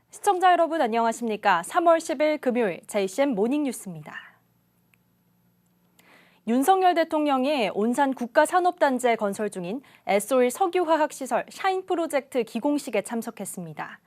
시청자 여러분 안녕하십니까? 3월 10일 금요일 JCM 모닝뉴스입니다. 윤석열 대통령이 온산 국가산업단지에 건설 중인 S-오일 석유화학시설 샤인 프로젝트 기공식에 참석했습니다.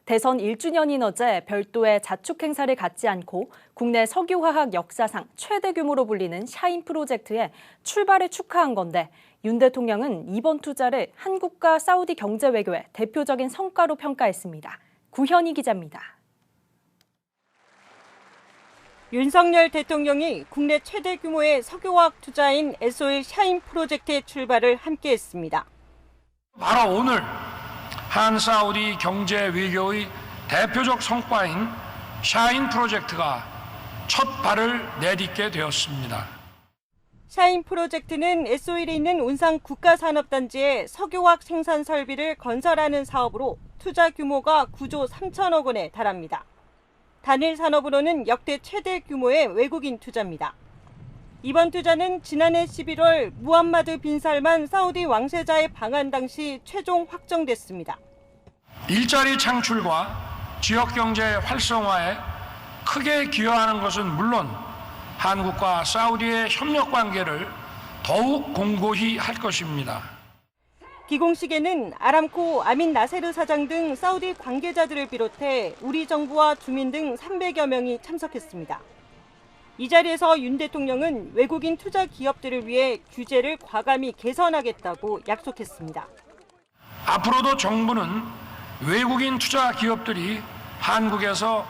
대선 1주년인 어제 별도의 자축 행사를 갖지 않고 국내 석유화학 역사상 최대 규모로 불리는 샤인 프로젝트의 출발을 축하한 건데 윤 대통령은 이번 투자를 한국과 사우디 경제 외교의 대표적인 성과로 평가했습니다. 구현희 기자입니다. 윤석열 대통령이 국내 최대 규모의 석유화학 투자인 S-오일 샤인 프로젝트의 출발을 함께했습니다. 바로 오늘 한사우디 경제 외교의 대표적 성과인 샤인 프로젝트가 첫 발을 내딛게 되었습니다. 샤인 프로젝트는 S-오일에 있는 온산 국가산업단지에 석유화학 생산 설비를 건설하는 사업으로 투자 규모가 9조 3천억 원에 달합니다. 단일 산업으로는 역대 최대 규모의 외국인 투자입니다. 이번 투자는 지난해 11월 무함마드 빈 살만 사우디 왕세자의 방한 당시 최종 확정됐습니다. 일자리 창출과 지역 경제 활성화에 크게 기여하는 것은 물론 한국과 사우디의 협력 관계를 더욱 공고히 할 것입니다. 기공식에는 아람코 아민 나세르 사장 등 사우디 관계자들을 비롯해 우리 정부와 주민 등 300여 명이 참석했습니다. 이 자리에서 윤 대통령은 외국인 투자 기업들을 위해 규제를 과감히 개선하겠다고 약속했습니다. 앞으로도 정부는 외국인 투자 기업들이 한국에서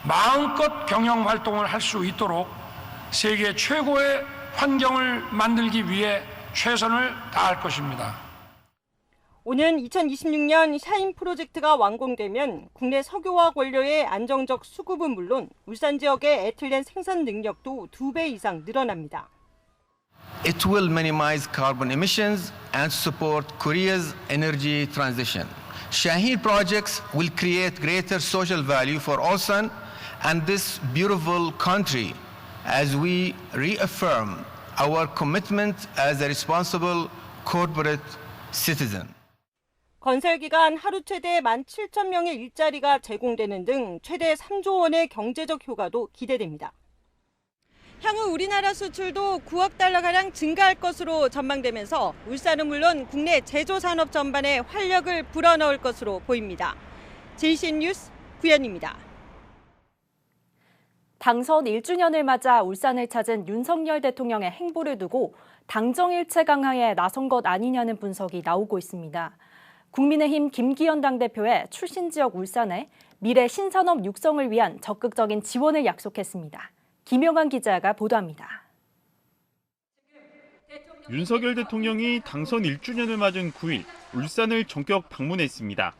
마음껏 경영 활동을 할 수 있도록 세계 최고의 환경을 만들기 위해 최선을 다할 것입니다. 오는 2026년 샤인 프로젝트가 완공되면 국내 석유화학 원료의 안정적 수급은 물론 울산 지역의 에틸렌 생산 능력도 2배 이상 늘어납니다. It will minimize carbon emissions and support Korea's energy transition. Shaheen projects will create greater social value for Ulsan and this beautiful country as we reaffirm our commitment as a responsible corporate citizen. 건설 기간 하루 최대 17,000명의 일자리가 제공되는 등 최대 3조 원의 경제적 효과도 기대됩니다. 향후 우리나라 수출도 9억 달러가량 증가할 것으로 전망되면서 울산은 물론 국내 제조 산업 전반에 활력을 불어넣을 것으로 보입니다. JCN 뉴스 구현입니다. 당선 1주년을 맞아 울산을 찾은 윤석열 대통령의 행보를 두고 당정일체 강화에 나선 것 아니냐는 분석이 나오고 있습니다. 국민의힘 김기현 당대표의 출신 지역 울산에 미래 신산업 육성을 위한 적극적인 지원을 약속했습니다. 김영환 기자가 보도합니다. 윤석열 대통령이 당선 1주년을 맞은 9일 울산을 전격 방문했습니다.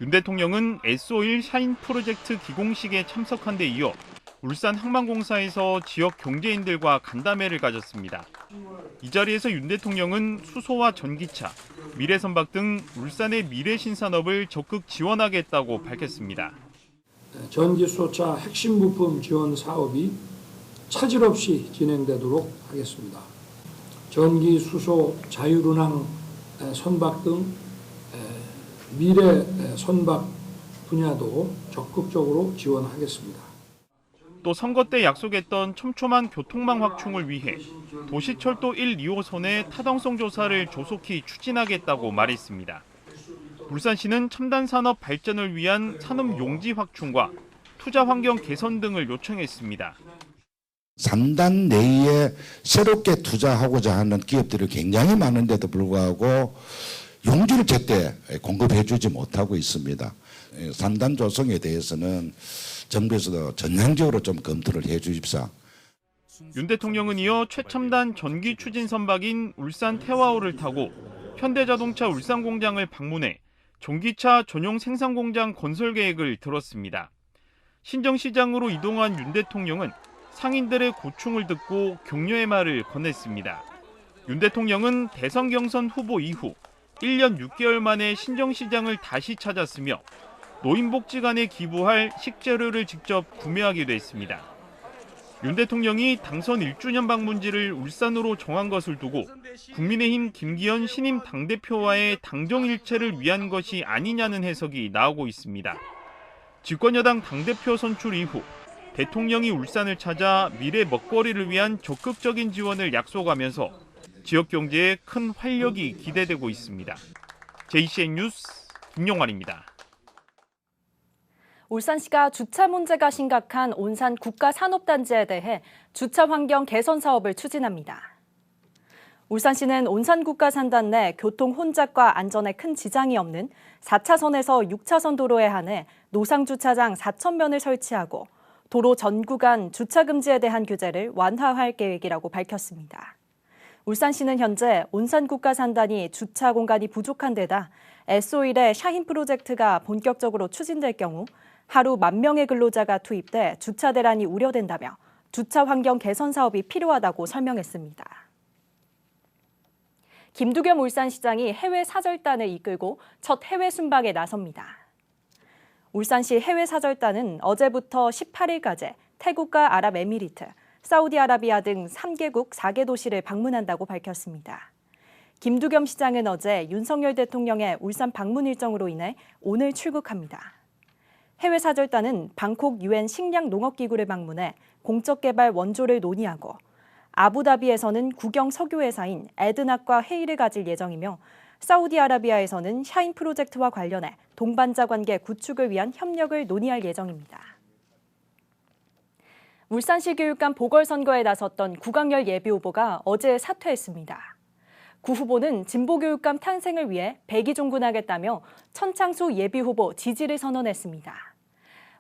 윤 대통령은 S-오일 샤인 프로젝트 기공식에 참석한 데 이어 울산 항만공사에서 지역 경제인들과 간담회를 가졌습니다. 이 자리에서 윤 대통령은 수소와 전기차, 미래선박 등 울산의 미래 신산업을 적극 지원하겠다고 밝혔습니다. 전기수소차 핵심 부품 지원 사업이 차질 없이 진행되도록 하겠습니다. 전기, 수소, 자율운항 선박 등 미래 선박 분야도 적극적으로 지원하겠습니다. 또 선거 때 약속했던 촘촘한 교통망 확충을 위해 도시철도 1, 2호선의 타당성 조사를 조속히 추진하겠다고 말했습니다. 울산시는 첨단 산업 발전을 위한 산업 용지 확충과 투자 환경 개선 등을 요청했습니다. 3단 내에 새롭게 투자하고자 하는 기업들이 굉장히 많은데도 불구하고 용지를 제때 공급해주지 못하고 있습니다. 3단 조성에 대해서는 정부에서도 전향적으로 좀 검토를 해 주십사. 윤 대통령은 이어 최첨단 전기 추진 선박인 울산 태화호를 타고 현대자동차 울산 공장을 방문해 전기차 전용 생산 공장 건설 계획을 들었습니다. 신정시장으로 이동한 윤 대통령은 상인들의 고충을 듣고 격려의 말을 건넸습니다. 윤 대통령은 대선 경선 후보 이후 1년 6개월 만에 신정시장을 다시 찾았으며 노인복지관에 기부할 식재료를 직접 구매하기도 했습니다. 윤 대통령이 당선 1주년 방문지를 울산으로 정한 것을 두고 국민의힘 김기현 신임 당대표와의 당정일체를 위한 것이 아니냐는 해석이 나오고 있습니다. 집권여당 당대표 선출 이후 대통령이 울산을 찾아 미래 먹거리를 위한 적극적인 지원을 약속하면서 지역 경제에 큰 활력이 기대되고 있습니다. JCN 뉴스 김용환입니다. 울산시가 주차 문제가 심각한 온산 국가산업단지에 대해 주차 환경 개선 사업을 추진합니다. 울산시는 온산 국가산단 내 교통 혼잡과 안전에 큰 지장이 없는 4차선에서 6차선 도로에 한해 노상주차장 4,000면을 설치하고 도로 전 구간 주차 금지에 대한 규제를 완화할 계획이라고 밝혔습니다. 울산시는 현재 온산 국가산단이 주차 공간이 부족한 데다 S51의 샤힌 프로젝트가 본격적으로 추진될 경우 하루 10,000명의 근로자가 투입돼 주차 대란이 우려된다며 주차 환경 개선 사업이 필요하다고 설명했습니다. 김두겸 울산시장이 해외 사절단을 이끌고 첫 해외 순방에 나섭니다. 울산시 해외 사절단은 어제부터 18일까지 태국과 아랍에미리트, 사우디아라비아 등 3개국 4개 도시를 방문한다고 밝혔습니다. 김두겸 시장은 어제 윤석열 대통령의 울산 방문 일정으로 인해 오늘 출국합니다. 해외 사절단은 방콕 UN 식량농업기구를 방문해 공적개발 원조를 논의하고 아부다비에서는 국영 석유회사인 에드낙과 회의를 가질 예정이며 사우디아라비아에서는 샤힌 프로젝트와 관련해 동반자 관계 구축을 위한 협력을 논의할 예정입니다. 울산시 교육감 보궐선거에 나섰던 구강열 예비후보가 어제 사퇴했습니다. 구 후보는 진보교육감 탄생을 위해 백의종군하겠다며 천창수 예비후보 지지를 선언했습니다.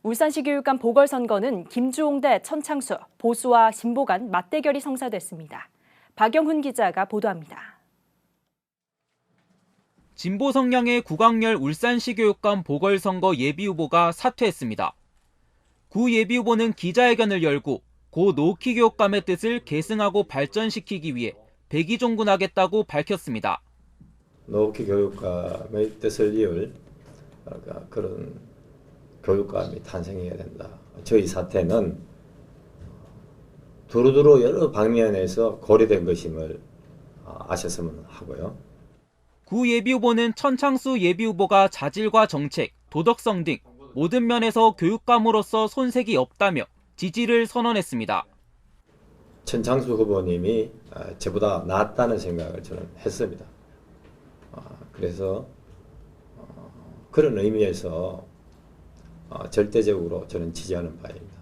울산시 교육감 보궐선거는 김주홍 대 천창수, 보수와 진보 간 맞대결이 성사됐습니다. 박영훈 기자가 보도합니다. 진보 성향의 구강열 울산시 교육감 보궐선거 예비후보가 사퇴했습니다. 구 예비후보는 기자회견을 열고 고 노키 교육감의 뜻을 계승하고 발전시키기 위해 백의종군하겠다고 밝혔습니다. 노키 교육감의 뜻을 이을 그런 교육감이 탄생해야 된다. 저희 사태는 두루두루 여러 방면에서 고려된 것임을 아셨으면 하고요. 구 예비후보는 천창수 예비후보가 자질과 정책, 도덕성 등 모든 면에서 교육감으로서 손색이 없다며 지지를 선언했습니다. 천창수 후보님이 저보다 낫다는 생각을 저는 했습니다. 그래서 그런 의미에서 절대적으로 저는 지지하는 바입니다.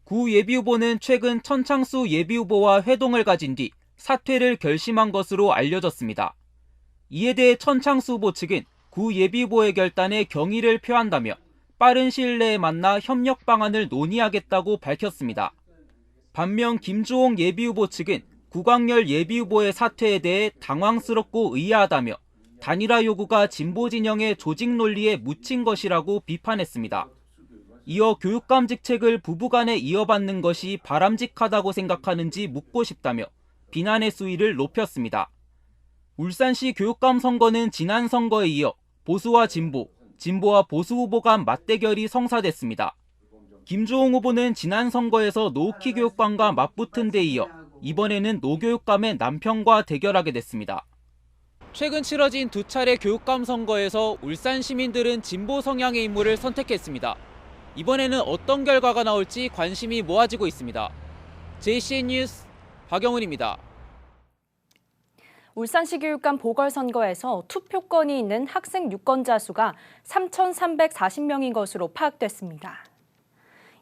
구 예비후보는 최근 천창수 예비후보와 회동을 가진 뒤 사퇴를 결심한 것으로 알려졌습니다. 이에 대해 천창수 후보 측은 구 예비후보의 결단에 경의를 표한다며 빠른 시일 내에 만나 협력 방안을 논의하겠다고 밝혔습니다. 반면 김주홍 예비후보 측은 구강열 예비후보의 사퇴에 대해 당황스럽고 의아하다며 단일화 요구가 진보 진영의 조직 논리에 묻힌 것이라고 비판했습니다. 이어 교육감 직책을 부부간에 이어받는 것이 바람직하다고 생각하는지 묻고 싶다며 비난의 수위를 높였습니다. 울산시 교육감 선거는 지난 선거에 이어 보수와 진보, 진보와 보수 후보 간 맞대결이 성사됐습니다. 김주홍 후보는 지난 선거에서 노키 교육감과 맞붙은 데 이어 이번에는 노 교육감의 남편과 대결하게 됐습니다. 최근 치러진 두 차례 교육감 선거에서 울산 시민들은 진보 성향의 인물을 선택했습니다. 이번에는 어떤 결과가 나올지 관심이 모아지고 있습니다. JCN 뉴스 박영훈입니다. 울산시 교육감 보궐선거에서 투표권이 있는 학생 유권자 수가 3,340명인 것으로 파악됐습니다.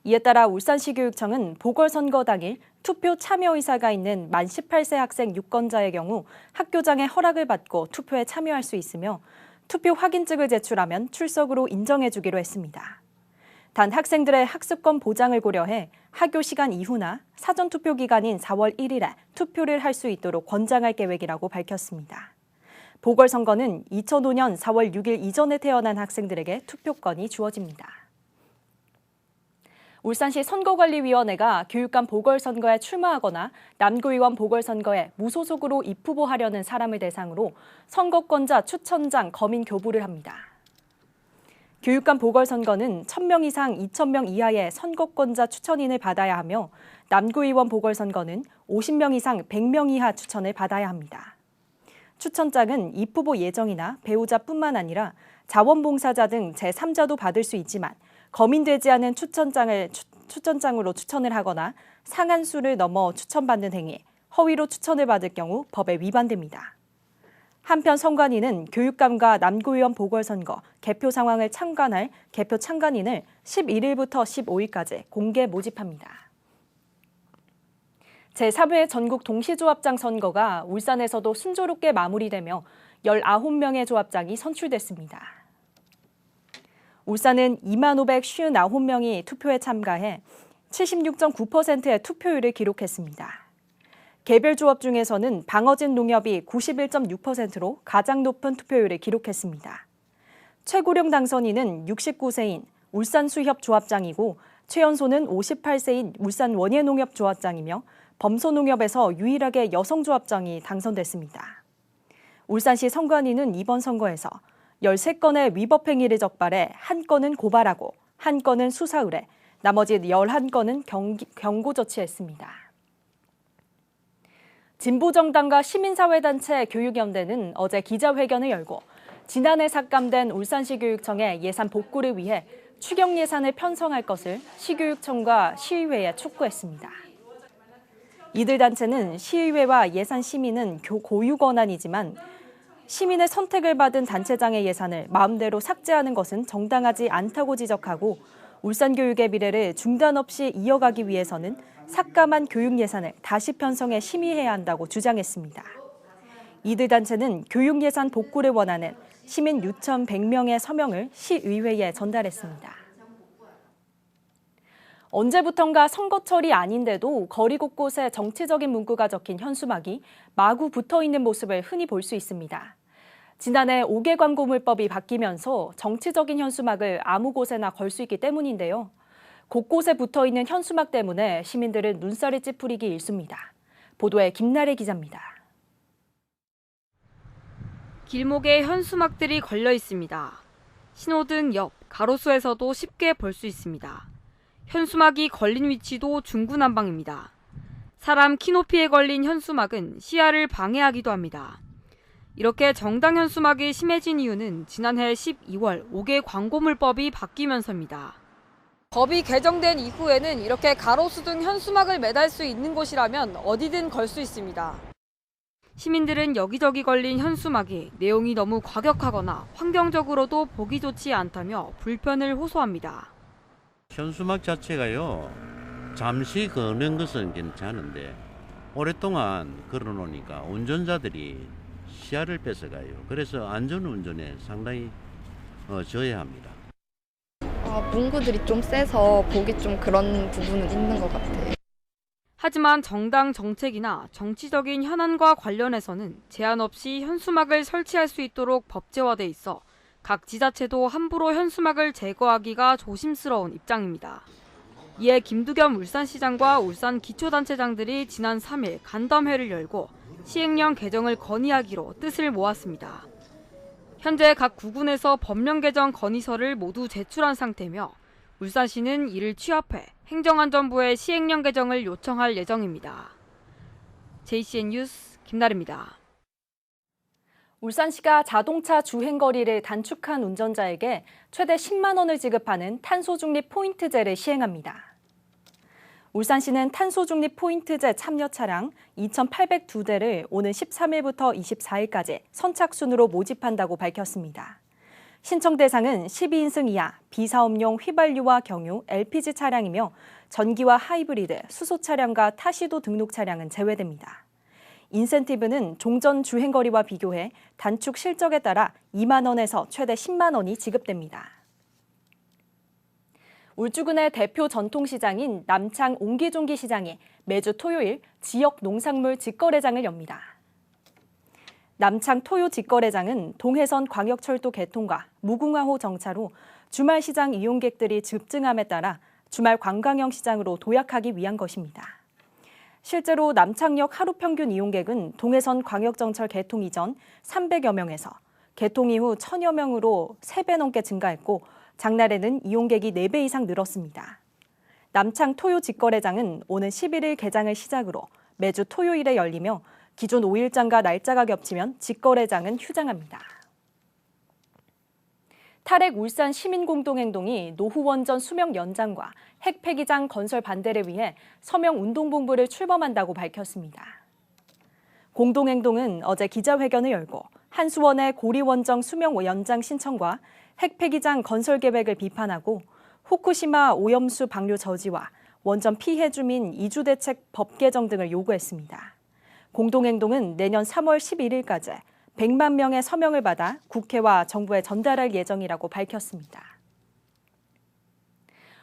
이에 따라 울산시 교육청은 보궐선거 당일 투표 참여 의사가 있는 만 18세 학생 유권자의 경우 학교장의 허락을 받고 투표에 참여할 수 있으며 투표 확인증을 제출하면 출석으로 인정해주기로 했습니다. 단 학생들의 학습권 보장을 고려해 학교 시간 이후나 사전투표 기간인 4월 1일에 투표를 할 수 있도록 권장할 계획이라고 밝혔습니다. 보궐선거는 2005년 4월 6일 이전에 태어난 학생들에게 투표권이 주어집니다. 울산시 선거관리위원회가 교육감 보궐선거에 출마하거나 남구의원 보궐선거에 무소속으로 입후보하려는 사람을 대상으로 선거권자 추천장 검인 교부를 합니다. 교육감 보궐선거는 1,000명 이상 2,000명 이하의 선거권자 추천인을 받아야 하며 남구의원 보궐선거는 50명 이상 100명 이하 추천을 받아야 합니다. 추천장은 입후보 예정이나 배우자뿐만 아니라 자원봉사자 등 제3자도 받을 수 있지만 검인되지 않은 추천장으로 추천을 하거나 상한수를 넘어 추천받는 행위, 허위로 추천을 받을 경우 법에 위반됩니다. 한편 선관위는 교육감과 남구의원 보궐선거 개표 상황을 참관할 개표 참관인을 11일부터 15일까지 공개 모집합니다. 제3회 전국 동시조합장 선거가 울산에서도 순조롭게 마무리되며 19명의 조합장이 선출됐습니다. 울산은 2559명이 투표에 참가해 76.9%의 투표율을 기록했습니다. 개별 조합 중에서는 방어진 농협이 91.6%로 가장 높은 투표율을 기록했습니다. 최고령 당선인은 69세인 울산수협 조합장이고 최연소는 58세인 울산 원예농협 조합장이며 범소농협에서 유일하게 여성 조합장이 당선됐습니다. 울산시 선관위는 이번 선거에서 13건의 위법 행위를 적발해 1건은 고발하고 1건은 수사 의뢰, 나머지 11건은 경고 조치했습니다. 진보정당과 시민사회단체 교육연대는 어제 기자회견을 열고 지난해 삭감된 울산시 교육청의 예산 복구를 위해 추경 예산을 편성할 것을 시교육청과 시의회에 촉구했습니다. 이들 단체는 시의회와 예산 심의는 고유 권한이지만 시민의 선택을 받은 단체장의 예산을 마음대로 삭제하는 것은 정당하지 않다고 지적하고 울산교육의 미래를 중단 없이 이어가기 위해서는 삭감한 교육 예산을 다시 편성해 심의해야 한다고 주장했습니다. 이들 단체는 교육 예산 복구를 원하는 시민 6,100명의 서명을 시의회에 전달했습니다. 언제부턴가 선거철이 아닌데도 거리 곳곳에 정치적인 문구가 적힌 현수막이 마구 붙어있는 모습을 흔히 볼 수 있습니다. 지난해 5개 광고물법이 바뀌면서 정치적인 현수막을 아무 곳에나 걸 수 있기 때문인데요. 곳곳에 붙어있는 현수막 때문에 시민들은 눈살이 찌푸리기 일쑤입니다. 보도에 김나래 기자입니다. 길목에 현수막들이 걸려 있습니다. 신호등 옆 가로수에서도 쉽게 볼 수 있습니다. 현수막이 걸린 위치도 중구난방입니다. 사람 키높이에 걸린 현수막은 시야를 방해하기도 합니다. 이렇게 정당 현수막이 심해진 이유는 지난해 12월 5개 광고물법이 바뀌면서입니다. 법이 개정된 이후에는 이렇게 가로수 등 현수막을 매달 수 있는 곳이라면 어디든 걸 수 있습니다. 시민들은 여기저기 걸린 현수막이 내용이 너무 과격하거나 환경적으로도 보기 좋지 않다며 불편을 호소합니다. 현수막 자체가요, 잠시 거는 것은 괜찮은데 오랫동안 걸어놓으니까 운전자들이 시야를 뺏어가요. 그래서 안전운전에 상당히 저해합니다. 문구들이 좀 세서 보기 좀 그런 부분은 있는 것 같아요. 하지만 정당 정책이나 정치적인 현안과 관련해서는 제한 없이 현수막을 설치할 수 있도록 법제화돼 있어 각 지자체도 함부로 현수막을 제거하기가 조심스러운 입장입니다. 이에 김두겸 울산시장과 울산 기초단체장들이 지난 3일 간담회를 열고 시행령 개정을 건의하기로 뜻을 모았습니다. 현재 각 구군에서 법령 개정 건의서를 모두 제출한 상태며 울산시는 이를 취합해 행정안전부에 시행령 개정을 요청할 예정입니다. JCN 뉴스 김나래입니다. 울산시가 자동차 주행거리를 단축한 운전자에게 최대 10만 원을 지급하는 탄소중립 포인트제를 시행합니다. 울산시는 탄소중립 포인트제 참여 차량 2,802대를 오는 13일부터 24일까지 선착순으로 모집한다고 밝혔습니다. 신청 대상은 12인승 이하, 비사업용 휘발유와 경유, LPG 차량이며 전기와 하이브리드, 수소 차량과 타시도 등록 차량은 제외됩니다. 인센티브는 종전 주행거리와 비교해 단축 실적에 따라 2만 원에서 최대 10만 원이 지급됩니다. 울주군의 대표 전통시장인 남창 옹기종기 시장이 매주 토요일 지역 농산물 직거래장을 엽니다. 남창 토요 직거래장은 동해선 광역철도 개통과 무궁화호 정차로 주말 시장 이용객들이 급증함에 따라 주말 관광형 시장으로 도약하기 위한 것입니다. 실제로 남창역 하루 평균 이용객은 동해선 광역정철 개통 이전 300여 명에서 개통 이후 1,000여 명으로 3배 넘게 증가했고 장날에는 이용객이 4배 이상 늘었습니다. 남창 토요 직거래장은 오는 11일 개장을 시작으로 매주 토요일에 열리며 기존 5일장과 날짜가 겹치면 직거래장은 휴장합니다. 탈핵 울산 시민공동행동이 노후원전 수명 연장과 핵폐기장 건설 반대를 위해 서명 운동본부를 출범한다고 밝혔습니다. 공동행동은 어제 기자회견을 열고 한수원의 고리원정 수명 연장 신청과 핵폐기장 건설 계획을 비판하고 후쿠시마 오염수 방류 저지와 원전 피해 주민 이주 대책 법 개정 등을 요구했습니다. 공동행동은 내년 3월 11일까지 100만 명의 서명을 받아 국회와 정부에 전달할 예정이라고 밝혔습니다.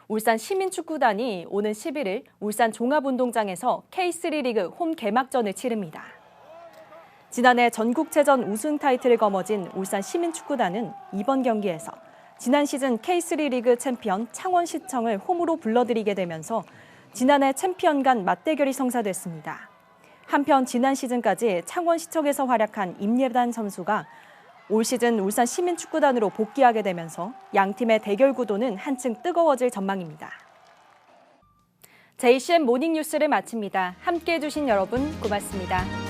울산 시민축구단이 오는 11일 울산 종합운동장에서 K3 리그 홈 개막전을 치릅니다. 지난해 전국체전 우승 타이틀을 거머쥔 울산 시민축구단은 이번 경기에서 지난 시즌 K3 리그 챔피언 창원시청을 홈으로 불러들이게 되면서 지난해 챔피언 간 맞대결이 성사됐습니다. 한편 지난 시즌까지 창원시청에서 활약한 임예단 선수가 올 시즌 울산 시민축구단으로 복귀하게 되면서 양 팀의 대결 구도는 한층 뜨거워질 전망입니다. JCN 모닝뉴스를 마칩니다. 함께해 주신 여러분 고맙습니다.